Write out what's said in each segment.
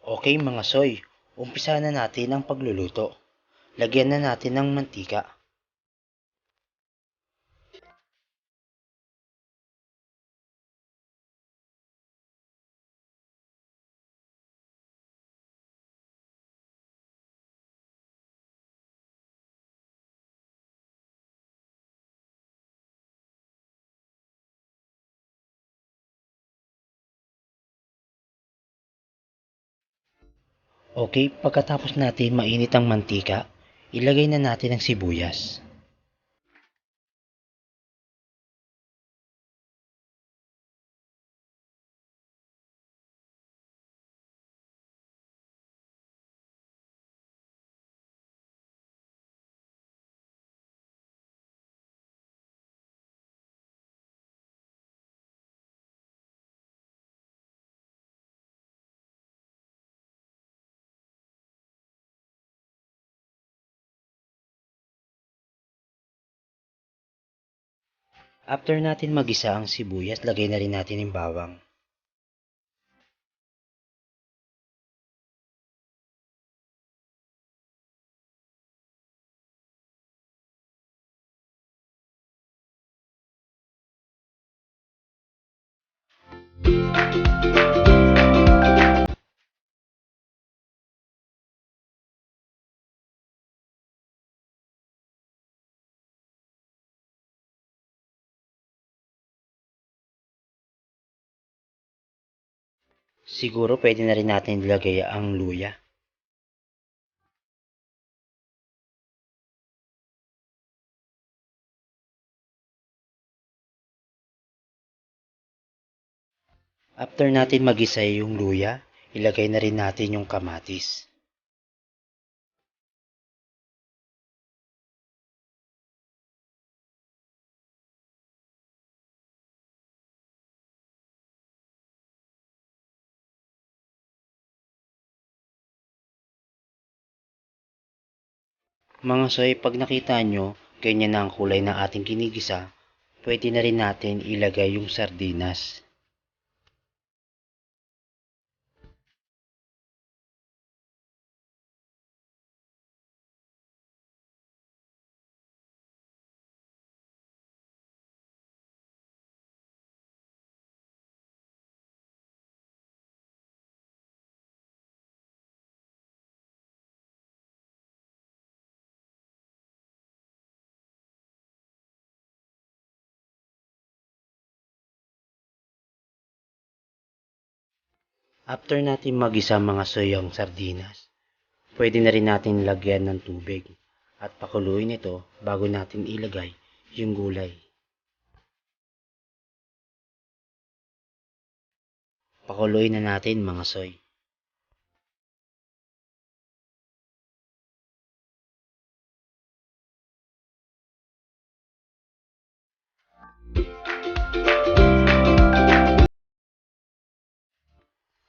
Okay mga soy, umpisa na natin ang pagluluto. Lagyan na natin ng mantika. Okay, pagkatapos natin mainit ang mantika, ilagay na natin ang sibuyas. After natin magisa ang sibuyas, lagay na rin natin yung bawang. Siguro pwede na rin natin ilagay ang luya. After natin magisa yung luya, ilagay na rin natin yung kamatis. Mga soy, pag nakita nyo, ganyan na ang kulay ng ating kinigisa, pwede na rin natin ilagay yung sardinas. After natin magisa mga soy ang sardinas, pwede na rin natin lagyan ng tubig at pakuluin ito bago natin ilagay yung gulay. Pakuluin na natin mga soy.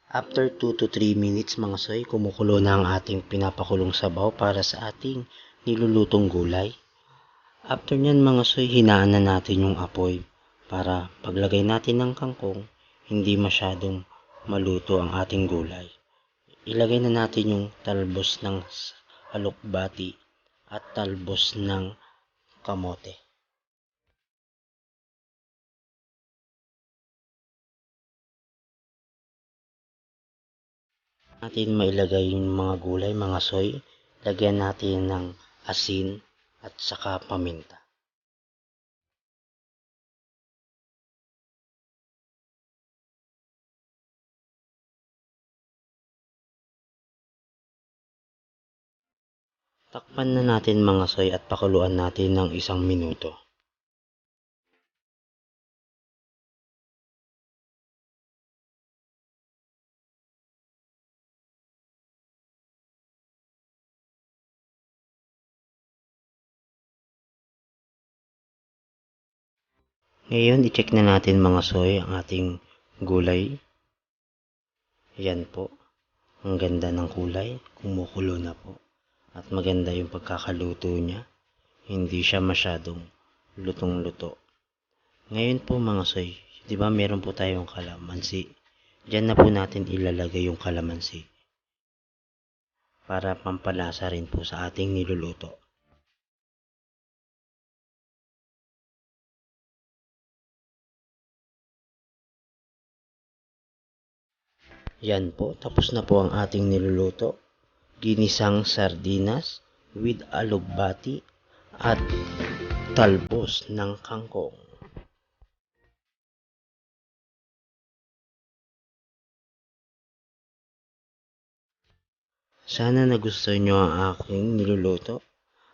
After 2 to 3 minutes mga soy, kumukulo na ang ating pinapakulong sabaw para sa ating nilulutong gulay. After nyan mga soy, hinaan na natin yung apoy para paglagay natin ng kangkong, hindi masyadong maluto ang ating gulay. Ilagay na natin yung talbos ng alokbati at talbos ng kamote. Natin mailagay yung mga gulay, mga soy, lagyan natin ng asin at saka paminta. Takpan na natin mga soy at pakuluan natin ng 1 minuto. Ngayon, i-check na natin mga soy ang ating gulay. Yan po. Ang ganda ng kulay. Kumukulo na po. At maganda yung pagkakaluto niya. Hindi siya masyadong lutong-luto. Ngayon po mga soy, di ba meron po tayong kalamansi? Diyan na po natin ilalagay yung kalamansi. para pampalasa rin po sa ating niluluto. Yan po, tapos na po ang ating niluluto. Ginisang sardinas with alugbati at talbos ng kangkong. Sana nagustuhan nyo ang aking niluluto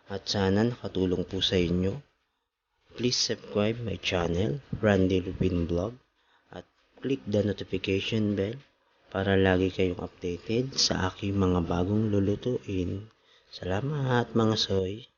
at sana nakatulong po sa inyo. Please subscribe my channel, Randy Rubin Vlog, at click the notification bell para lagi kayong updated sa aking mga bagong lulutuin. Salamat mga soy!